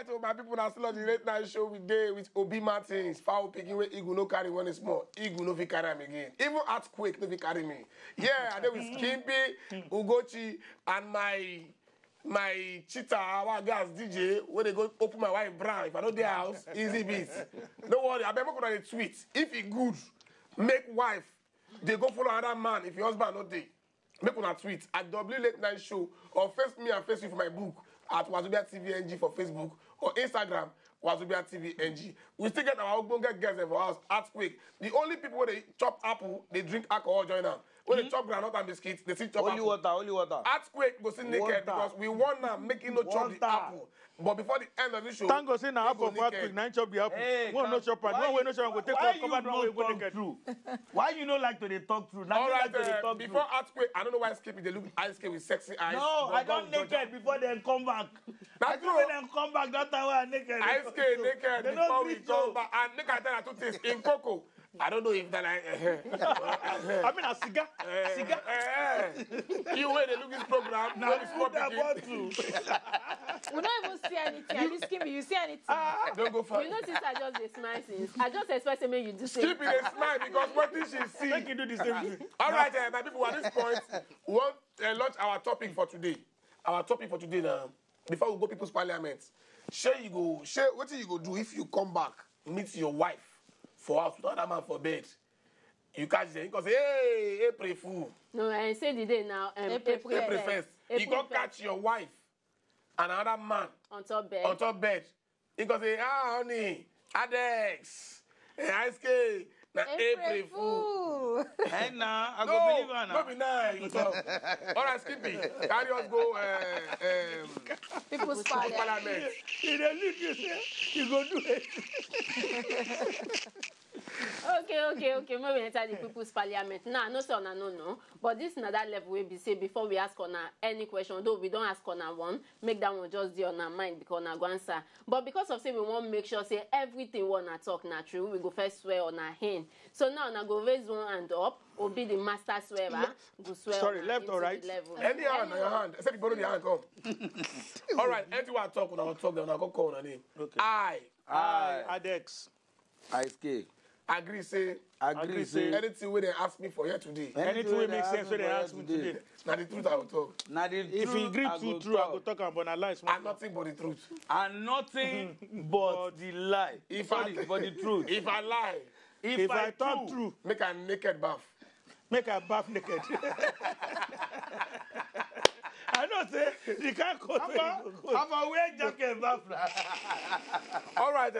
right, my people are still on the late night show with Day with Obi Martins. Foul picking where Igu no carry one is more. Igu no fi carry him again. Even earthquake no fi carry me. Yeah, and then with Skimpy, Ugochi, and my cheetah, our guys DJ, when they go open my wife brown. If I know their house, easy beats. Don't worry, I better go on a tweet. If he good, make wife. They go follow another man if your husband not there. Make on a tweet at W Late Night Show or face me and face you for my book at Wazobia TV NG for Facebook or Instagram Wazobia TV NG. We still get our own guests for us. Earthquake. The only people where they chop apple, they drink alcohol join them. When they chop granite and biscuits, they see chop only apple. Only water. Earthquake go see naked because we want now making no chop the apple. But before the end of the show, thank God say now apple for earthquake, nine chop the apple. Hey, one no chop, one way no chop, go take why one cover, one way go naked. True? Why you don't like to talk through? All right, before earthquake, I don't know why Skippy they look ice skate with sexy eyes. No, I don't naked before they come back. That's true. When they come back, that's how I naked. Ice skate naked They before don't we treat come you. back. And naked tell her two things in Coco. I don't know if that like. I mean a cigar. You when they look this program, Now when it's put that not bottle. We don't even see anything. Are you skimming? You see anything? don't go for You notice I just dey smile since. I just expect me you do same. Keep it a smile because what did she see? Make you do the same thing. All right, my people, at this point, we want to launch our topic for today. Our topic for today now, before we go People's Parliament, what you go do if you come back, meet your wife for house, not that man for bed. You catch them, you can say, hey, April Fool. No, I say the day now. April First. You go catch your wife and another man on top bed. On top bed. You can say, honey, Adex, Ice K. Now April Fool. Hey, now I go believe her now. No be nice. All right, Skippy. Carry us go. People's Parliament. You don't look, you say, you go do it. Okay. Maybe we enter the People's Parliament. Now, no, sir, no. But this is another level we be say before we ask on any question, though we don't ask on one, make that one just be on our mind because on our answer. But because of say we want to make sure say everything we wanna talk na true, we go first swear on our hand. So now I go raise one hand up, or be the master swearer, go swear. Sorry, left or right? Any hand on your hand. Except you borrow the hand, come. All right, anyone I talk, when I talk, then I go call on name. Okay. I, Adex. Ice K. agree say anything where they ask me for here today. Anything will make sense when they ask me today. Now the truth I will talk. Now the If you agree to true, I go talk about a lie. And nothing but the truth. And nothing but the lie. But the truth. If I lie, If I talk true, make a naked bath. make a bath naked. I know say you can't go. I'm a wear jacket bath. All right,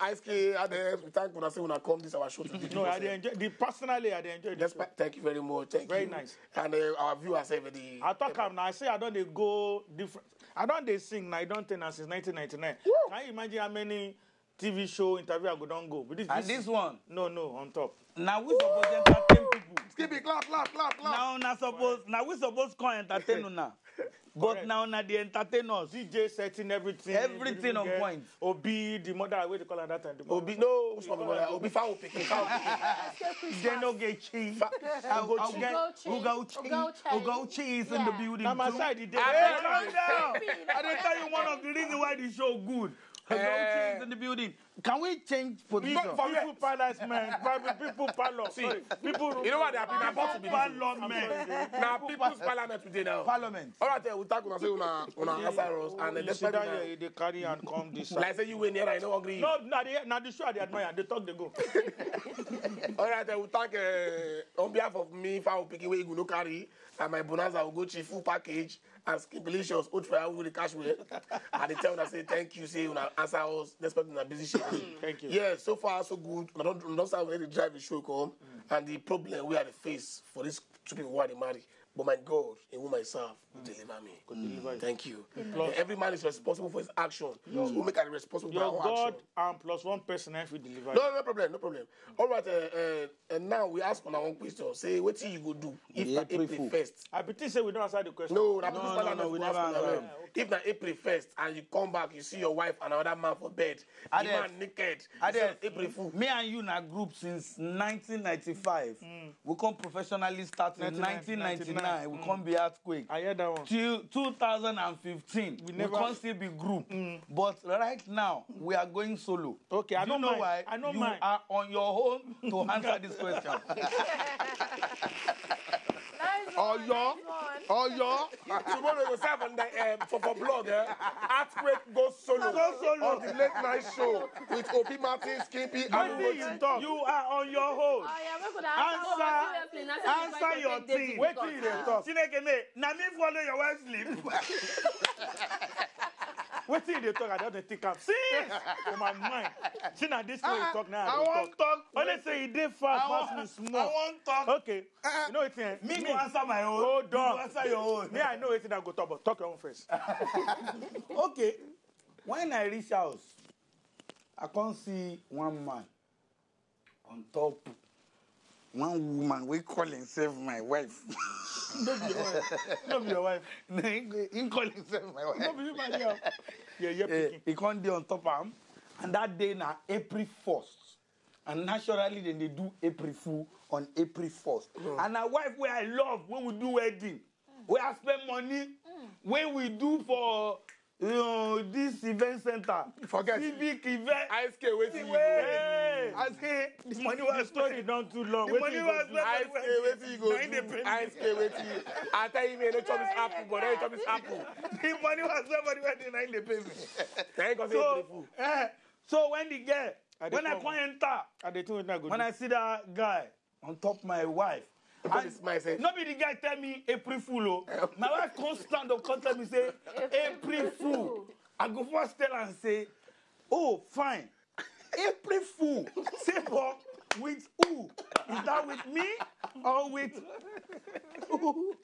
Ice K, we thank you when I come this our show today. No, I enjoy. Personally, I enjoy this. Thank you very much. Thank Very you. nice. And our viewers every. I talk now. I say I don't they go different. I don't they sing. Now I don't think since 1999. Can you imagine how many TV show interview I go don't go? But this one. No, on top. Now we supposed to entertain people. Skip it, clap. Now we supposed to entertain you now. But now the entertainers. DJ setting everything. Everything on point. Obi, the mother, way to call her that time. Obi, no, Obi foul picking. They no get cheese. Ugo cheese in the building. Now my side, Calm down. I didn't tell you one of the reasons why the show good. Ugo cheese in the building. Can we change position? People palace, man. People palace. People. You know what they have been about to be Parliament. now People's Parliament today now. Parliament. All right, we talk on say una answer us and You let's sit down here, they carry and come this side. like say you win here, I no agree. No, now the show they admire. They talk, they go. All right, we thank on behalf of me, if I will pick away, you no carry, and my bonanza will go to full package and Skipilicious, out for with the cash with. And they tell me, say thank you, say una answer us, despite una busy shit. Thank you. Yeah, so far so good. I don't start when the drive the show come, and the problem we are the face for these two people who are married. But my God, in whom myself, deliver me. Thank you. Every man is responsible for his action. So we make a responsible for Your our God action. and plus one person if you deliver. No problem. All right, and now we ask on our own question. Say, what you go do if April 1st? I pretend say we don't answer the question. No, we never answer. If na April 1st and you come back, you see your wife and another man for bed, the man naked. April Fool. Me and you na group since 1995. We come professionally start in 1999. We come be earthquake. I hear that one. Till 2015, we can't still be group. But right now, we are going solo. Okay, I don't know mind. why. I don't you mind. are on your own to answer this question. Oyo. Tomorrow we go serve on the for blog. Earthquake goes solo. On the late night show with Obi Martin, Skimpy, and Ugochi. You are on your own. Answer your thing. Wait till you talk. Chineke me, na me follow your wife sleep. Wait till they talk, I don't think I'm serious in my mind. See now this way you talk now. I want talk. Only say he did fast, pass me small. I want talk. Okay. You know it's Me go answer my own. Hold on. You go answer your own. Me, I know it's that go talk, but talk your own first. Okay. When I reach house, I can't see one man on top. One woman, we call himself my wife. Don't be your wife. Don't be your wife. No, he call himself my wife. Don't be my girl. Yeah. He can't be on top of him. And that day now, April 1st. And naturally, then they do April Fool on April 1st. And a wife where I love when we do wedding, where I spend money, when we do for this event center. Forget. Civic event. I scare waiting you go. Hey. I say, the money was story not too long. The money was I scare waiting you go. I scare waiting. I tell you, no chop is apple, but no chop is apple. The money was somebody when they pay me. Thank God. So when the girl, when I come enter, when I see that guy on top of my wife, nobody the guy tell me April Fool. My wife can't stand up, can't tell me say April Fool. I go first tell her and say, oh fine, April Fool. Say but with who? Is that with me or with who?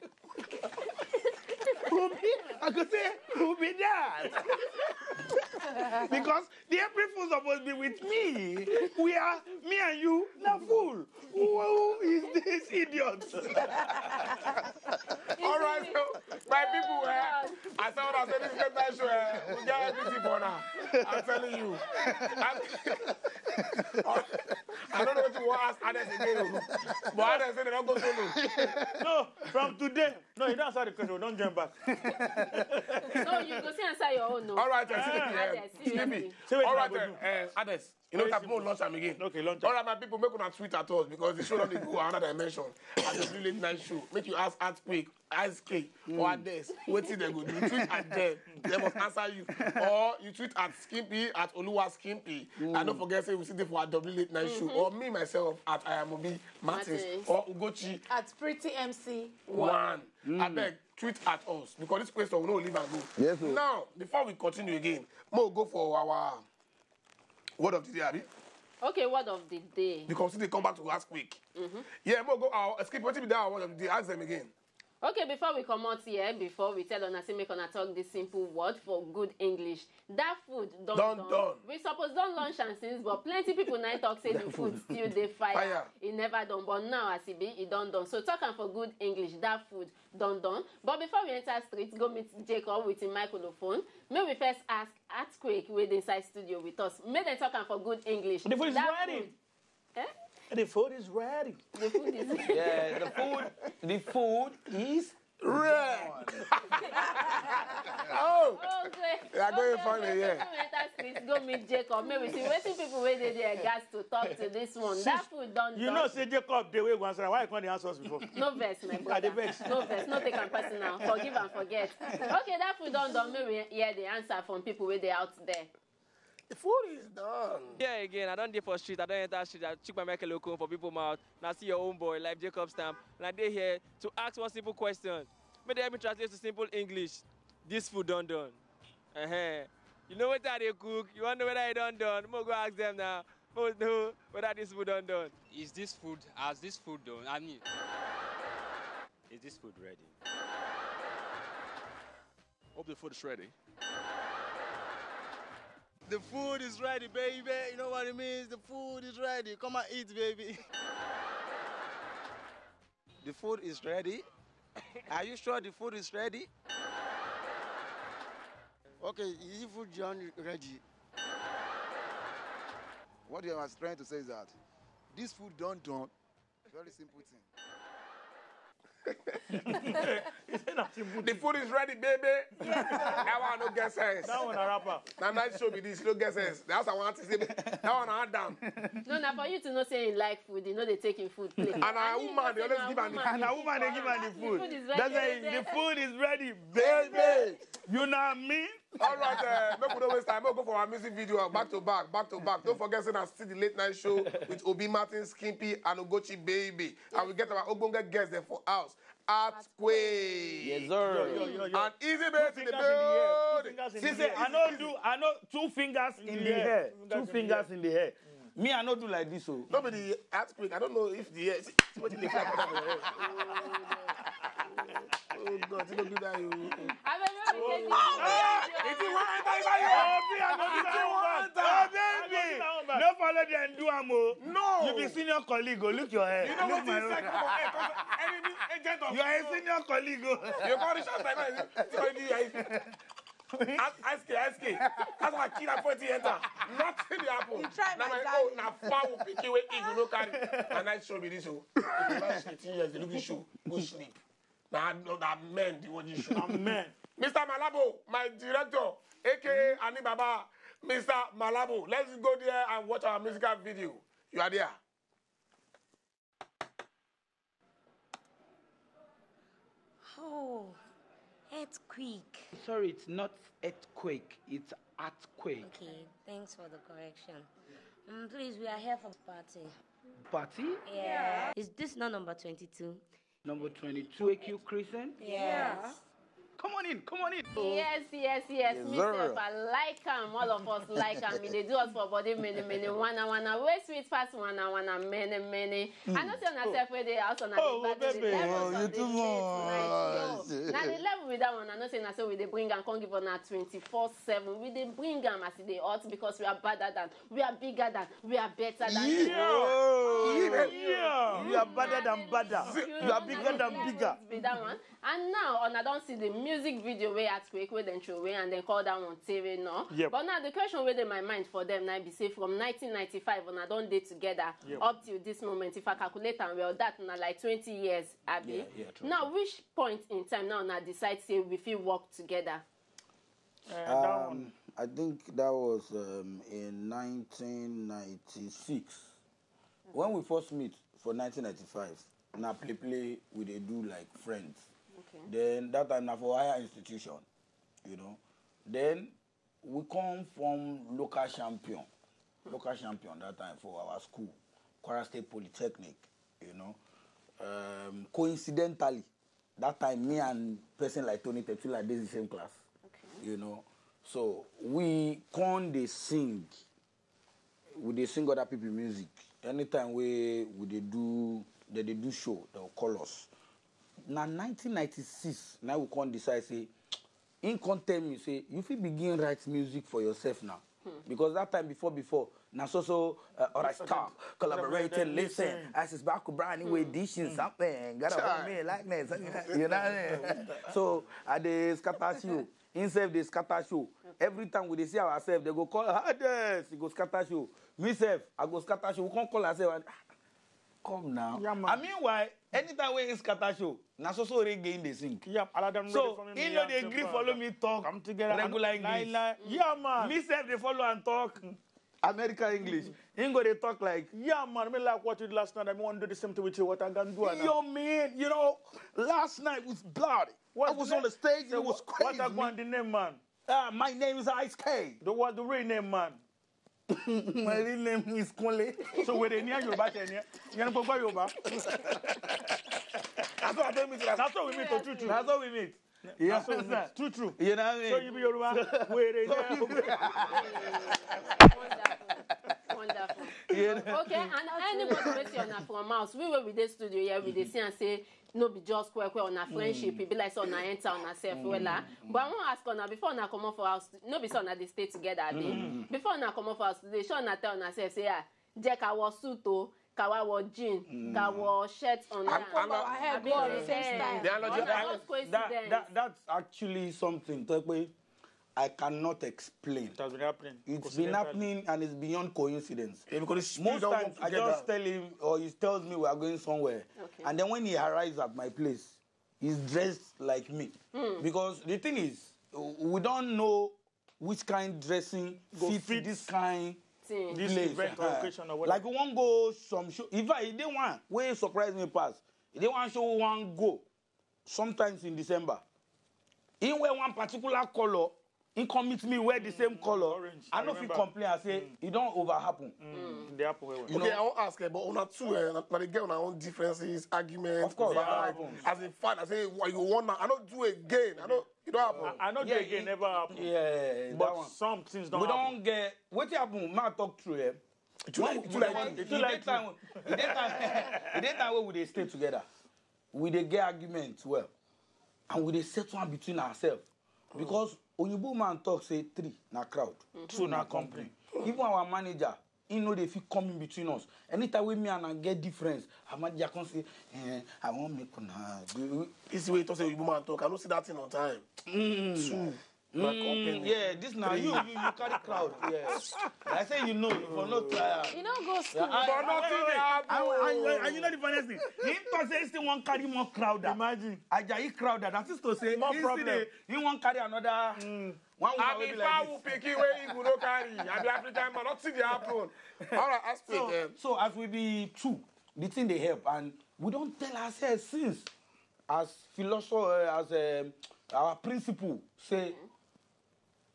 I could say, who be that? Because the April Fool supposed to be with me. We are, me and you, na fool. Who is this idiot? All right, so my people, I saw what I said this night show. We get everything for now. I'm telling you. I don't know what you want to ask others again. But others say they don't go solo. No, from today. No, you don't answer the question. Don't jump back. No, you go see answer your own. No. All right, Skippy. All right, others. You know, we launch them again. Okay, launch. All right, my people, make una tweet at us because the show don't go another dimension. At the late night show, make you ask Earthquake, Ice Cake, or others. What thing they go do? You tweet at them, they must answer you. Or you tweet at Skimpy, at Oluwa Skimpy. And don't forget, say we sit there for a double late night show. Or me, myself, at I am Obi Martins. Or Ugochi. At Pretty MC. One. I beg, tweet at us because this question will not leave and go. Yes, sir. Now, before we continue again, we'll go for our word of the day, Abby. Okay, word of the day. Because they come back to ask quick. Yeah, we'll go. Skip what be that word of the day. Ask them again. Okay, before we come out here, before we tell Ona say make Ona talk this simple word for good English. That food done. We suppose don't launch and since, but plenty people now talk say the food still dey fire. It never done, but now as it be, it done. So talk am for good English. That food done. But before we enter street, go meet Jacob with his microphone. May we first ask Earthquake with inside studio with us. May they talk am for good English. The food is ready. The food is ready. The food is ready. Yeah, the food is red. Oh, okay. they are going funny, yeah. Go meet Jacob. Maybe see waiting people wait there gas to talk to this one. That food done. You know, say Jacob, the way answer. Why can't they answer us before? No verse, my brother. No verse. No take and personal. Forgive and forget. Okay, that food done. Maybe hear the answer from people where they out there. The food is done. Yeah, again, I don't dey for street, I don't enter street, I check my Michael Okun for people mouth, and I see your own boy, like Jacob Stamp, and I dey here to ask one simple question. May they help me translate to simple English. This food done. You know what they cook, you want to know whether it done. Go ask them now. Know whether this food done. Has this food done? I mean, is this food ready? Hope the food is ready. The food is ready, baby. You know what it means? The food is ready. Come and eat, baby. The food is ready. Are you sure the food is ready? Okay, is the food John ready? What I was trying to say is that this food done. Very simple thing. The food is ready, baby. That one no get sense. That one a rapper. Now nice show me this, no get sense. That's what I want to say. That one I down. No, now for you to know say you like food, you know they take in food plate. And a woman, they always give her the food. And a woman, they give her the food. That's the food is ready, baby. You know what I mean? All right, no don't waste time. We'll go for our music video back to back. Don't forget to see the late night show with Obi Martin, Skimpy, and Ogochi Baby. And we get our Ogbonga guests there for us. Earthquake. Yes, sir. And easy base in the building. I know 2 fingers in the hair. 2 fingers in the hair. Me, I don't do like this. So. Nobody earthquake. I don't know if the hair. What you think? Oh God, you don't do that. No follow them and do amo. No. You be senior colleague. Look your hair. You know what it's like? Enemy agent of. You are a senior colleague. You call the shots like that. Ask. That's why I kill that 40 enter. Nothing will happen. You try now my now far will pick you away. You no carry. And I show me this. Oh, the last 18 years, they look show. Go sleep. Now that men the one you show. Amen. Mr. Malabo, my director, aka Ani Baba, Mr. Malabo. Let's go there and watch our musical video. You are there. Oh, earthquake. Sorry, it's not earthquake. It's earthquake. Okay, thanks for the correction. Please, we are here for party. Party? Yeah. Is this not number 22? Number 22, AQ Crescent? Yes. Come on in. Yes. Myself, I like him. All of us like him. They do us for body many. Wanna. Way sweet fast wanna many. I know say on myself where they also on the baby. You too much. Now the level with that one, I know say na so we they bring and can't give on 24/7. We they bring them as they ought because we are better than, we are bigger than, we are better than. Yeah. You are better than better. You are bigger than bigger. Be that one. And now, I don't see the music video where earthquake where they throw away and then call that one TV no. Yep. But now the question where in my mind for them now be say from 1995 when I don't date together up till this moment, if I calculate and well that now like 20 years, Abby. True. Now which point in time now I decide say we feel work together? I think that was in 1996 when we first meet for 1995. Now play we they do like friends. Okay. Then that time now for higher institution, you know. Then we come from local champion that time for our school, Kwara State Polytechnic, you know. Coincidentally, that time me and person like Tony Tetula did the same class, you know. So we they sing other people music. Anytime we they do show, they'll call us. Now 1996, now we can't decide say, in content me say you feel begin write music for yourself now. Because that time before, now so alright stop, collaborate, listen, as is back to brand new edition, something, got a me like me, you know what I mean? So at the scatter show, instead the scatter show, every time we see ourselves, they go call hardest, he go scatter show. Myself, I go scatter show, we can't call ourselves. Come now. Yeah, I mean, why? Anytime we in scatter show, na so regain the sing. Yeah, all of them so, you know they agree follow me talk. Come together. Regular English. Yeah, man. Me self they follow and talk American English. Ingo they talk like. Yeah, man. Me like what you did last night. I want to do the same thing with you. What I can do. Yo, man. You know, last night was bloody. I was on the stage. It was crazy. What I want the name, man? My name is Ice K. The real name, man? My real name is Kole. So where they near Yoruba, you know Yoruba. That's what I told me. That's what we meet. True. That's what we meet. Yeah, true. You know what I mean? So you be Yoruba. Where they near? Wonderful. Okay, and anybody wey see una from house, we were with the studio here, we dey see and say no be just quick on a friendship, it be like so on enter on herself wella. But I want ask una before una come out for house, no be so una dey stay together abi. Before una come out for house today, sure una tell una self say jẹ́ ká wọ suit o, ká wá wọ jean, ká wọ shirt on that's actually something. I cannot explain. It has been happening. It's been happening and it's beyond coincidence. Yeah, because most times I just tell him or he tells me we are going somewhere. Okay. And then when he arrives at my place, he's dressed like me. Because the thing is, we don't know which kind dressing fits this kind this event or occasion or whatever. Like we won't go some show. If I didn't want, where surprise me pass. If they want show one go, sometimes in December. He wear one particular color. He commit me wear the same color. Orange. I don't feel complain. I say it don't over happen. They happen. Okay, I won't ask her, but on two, but they get on our own differences, arguments. Of course, as a fan, I say, what you want now? I don't do it again. I don't. It don't happen. I don't do it again. Never happen. Yeah, but some things don't. We don't get what happen. Man, talk through him. It time when we stay together, we they get arguments well, and we they settle one between ourselves because. Oyinbo man talk say 3 na crowd, 2 na company. Even our manager, he know they fit come in between us. Anytime we me and I get difference, our manager can say, I won't make una. This way to say Oyinbo man talk, I don't see that thing on time. 2 na company. Yeah, this now you carry crowd. Yeah, I say you know for no trial. You know go school. But nothing. And you know the funniest thing, he to say still one carry more crowd. Imagine. Ajayi crowd. That is to say, more problem. He won't carry another. One I be foul picking where he would not carry. I be African man, not see the happen. All right, ask so as we be true, the thing they help, and we don't tell ourselves since, as philosopher, as our principle say,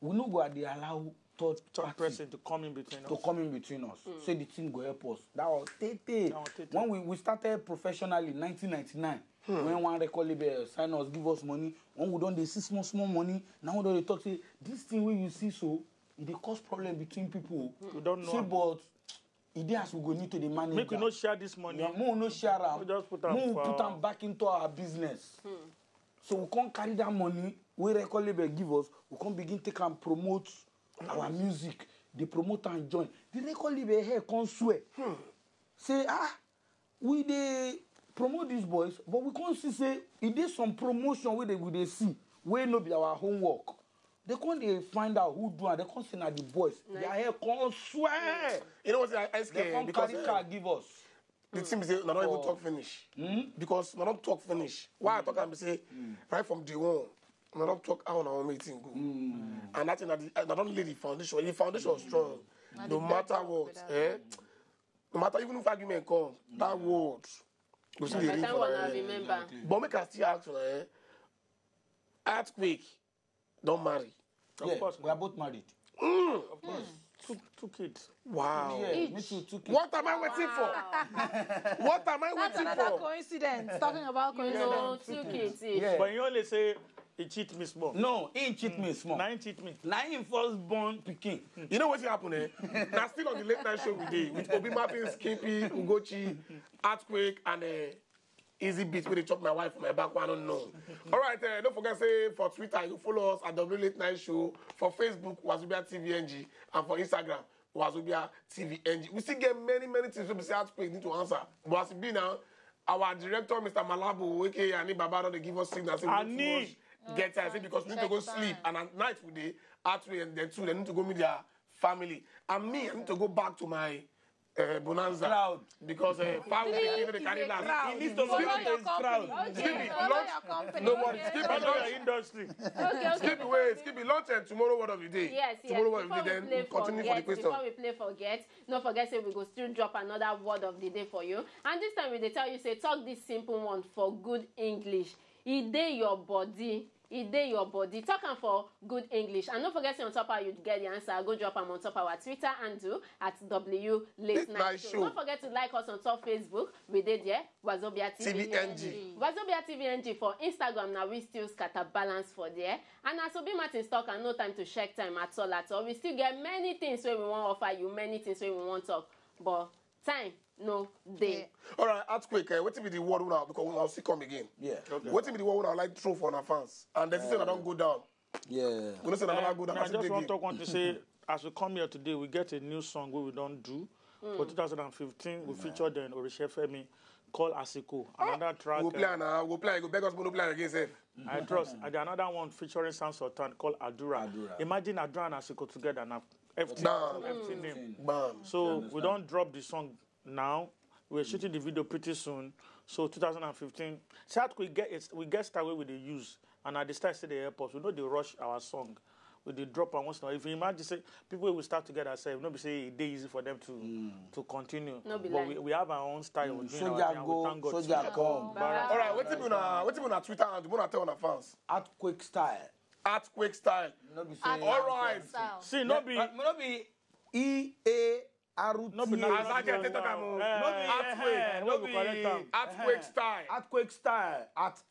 we know what they allow third person to come in between us. To come in between us. Say the thing go help us. That was tete. When we started professionally in 1999. When one record label sign us, give us money, when we don't they see small money, now we don't talk say this thing where you see so it cause problem between people. We don't know. Say but ideas we go need to the manager. Make we not share this money. More no share them. We just put them back into our business. So we can't carry that money we record label give us, we can't begin take and promote our music. They promote and join. The record label here can't swear. Say we they promote these boys, but we can't see say it is some promotion where they see where no be our homework. They can't find out who do and they can't say that the boys. Nice. Their hair can't swear. You know what I scared? They can't because carry car give us. The team say no, not even talk finish. Because no don't talk finish. Why I talk and say right from day one, no don't talk how our meeting go. And that's that I don't lay the foundation. The foundation is strong. No matter what, no matter even if argument come, that word. Remember. But make us still ask earthquake, don't marry. Of course, we are both married. Of course. Two kids. Wow. Yeah, me too, 2 kids. What am I waiting for? What am I waiting for? That's another coincidence. Talking about coincidence. 2 kids. Yeah. But you only say he cheat me small. No, he cheat me small. Now he cheat me. Now he first born Peking. You know what's happening? Now still on the late night show we did with Obi Martin, Skippy, Ugochi, Earthquake, and Easy Beat where they chop my wife from my back. I don't know. All right, don't forget say for Twitter you follow us at the Late Night Show, for Facebook Wazobia TVNG, and for Instagram Wazobia TVNG. We still get many things we say Earthquake need to answer. But as it be now, our director Mr. Malabo, aka Ani Baba, they give us signals. Ani. Get time because we need to go sleep, and at night we dey Earthquake and then 2 they need to go meet their family, and me I need to go back to my bonanza crowd because family they carry last. He needs to follow your crowd. Skippy lunch. No worry. Skippy lunch industry. Skippy lunch and tomorrow word of the day. Yes. Tomorrow word of the day. Then we continue for the question. Before we play forget, don't forget say we go still drop another word of the day for you. And this time we dey tell you say talk this simple one for good English. E dey your body. It dey your body. Talk am for good English. And don't forget to on top how you get the answer. Go drop them on top our Twitter handle at W Late Night Show. Don't forget to like us on top Facebook. We did there. Wazobia TVNG. Wazobia TVNG for Instagram. Now we still scatter balance for there. And as Obi Martin talk and no time to check time at all. We still get many things where we want to offer you. Many things where we want to talk. But time no day. All right, Earthquake. What will be the word now? Because I'll see come again. Yeah. Okay. What will be the word I like to throw for our fans? And the system don't go down. Yeah. We don't say that go down. I just want to say, as we come here today, we get a new song we don't do. For 2015, we featured in Orisha Femi called Asiko. Another track. We'll play now. We'll play. Go beg us to play against it. I trust. And another one featuring Sam Sultan called Adura. Imagine Adura and Asiko together now. FT name. Bam. So we don't drop the song now. We're shooting the video pretty soon. So 2015. So we get started with the use. And at the start, say the airports, we know they rush our song. With the drop and once now. If you imagine, say people will start together, say no be say it's easy for them to continue. No be but we have our own style. Soldier go, soldier come. All right, what if you on Twitter and you want to tell our fans? Earthquake style. Earthquake style. No be all right. See, no be E-A-R-T-A. No be earthquake style.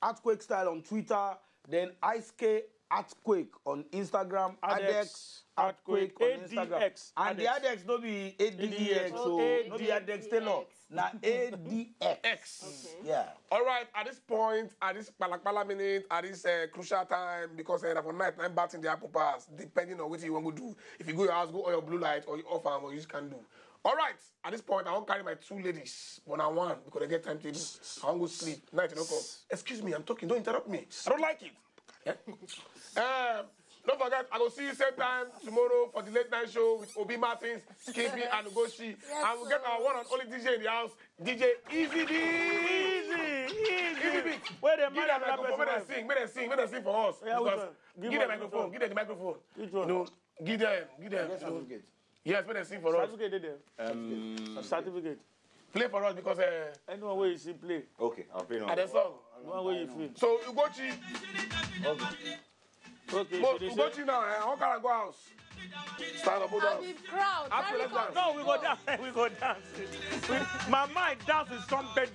Earthquake style on Twitter. Then IceK Earthquake on Instagram. ADEX Earthquake on Instagram. And the ADEX no be ADEX. So no be ADEX Taylor. Now ADX. Yeah. All right. At this point, at this palakpala minute, at this crucial time, because for night batting the apple pass, depending on what you want to do. If you go your house, go on your blue light, or you off arm, or you just can't do. All right. At this point, I won't carry my two ladies one-on-one because they get time to do. I won't go sleep. Night, you don't come. Excuse me, I'm talking. Don't interrupt me. I don't like it. Don't forget, I will see you same time tomorrow for the late night show with Obi Martins, Skippy, and Ugoshi. And we'll get our one and only DJ in the house, DJ Easy B. Easy B. Wait a minute, make them sing for us. Yeah, give them the microphone. Give them the microphone. Which one? You know, give them. Yes, make them sing for us. Certificate. Play for us because anyone where you see play. Okay, I'll play now. And the song. One way you feel. So Ugochi. Okay. Ugochi now. I can't go house. Stand up, I'll be proud. No, we go dance. We go dance. My mind dance with somebody.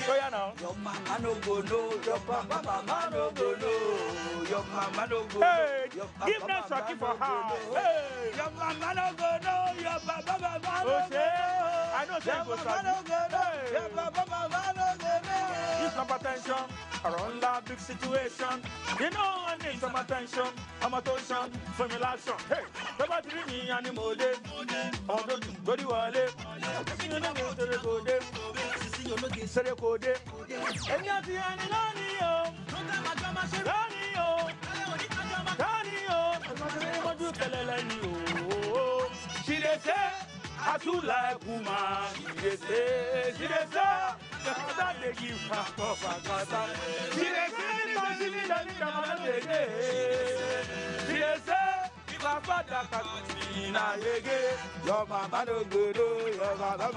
So yeah now. Your mama no go know. Your mama no go know. Your mama no go know. Hey, give them Shaki for her. Hey, your mama no go know. Your mama no go know. I know say go Shaki. Your mama no go know. Give some attention around that big situation. You know I need some attention. I'm attention for me action. Hey, the battery me animal day. On the body wallet. You know go to the code. Say the code. And yet the animal. She dey say, I too like woman. She dey say, that they give her cup and kata. She dey say, she dey say, Papa Katina Yege. Your mama no good, your mama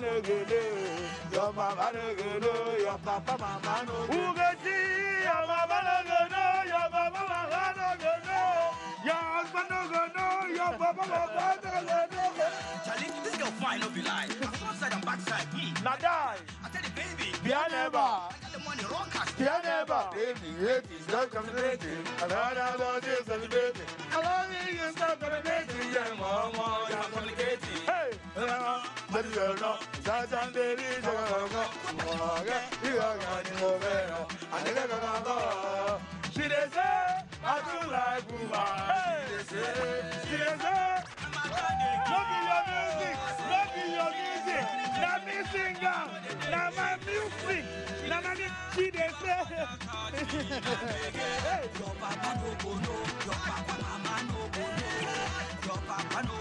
no good, your mama no good, your papa mama no good. Ugati, your mama no good, your papa no good, your husband no good, your papa no good. Charlie, this girl fine, no be lie. Front side and back side, now die. I tell the baby, be a never. I tell the money, wrong cash. Be a never. Baby, hate is not celebrating. Another love is celebrating. I love you, you stop celebrating. Yeah, mama, you're communicating. Hey, but you know, that's on the reason. You are getting over. I think I'm gonna go. She dey say, I do like woman. She dey say, look in your music, look in your music. Now me singer, now my music. Now me she dey say. Your papa no go know, your papa mama no go know, your papa no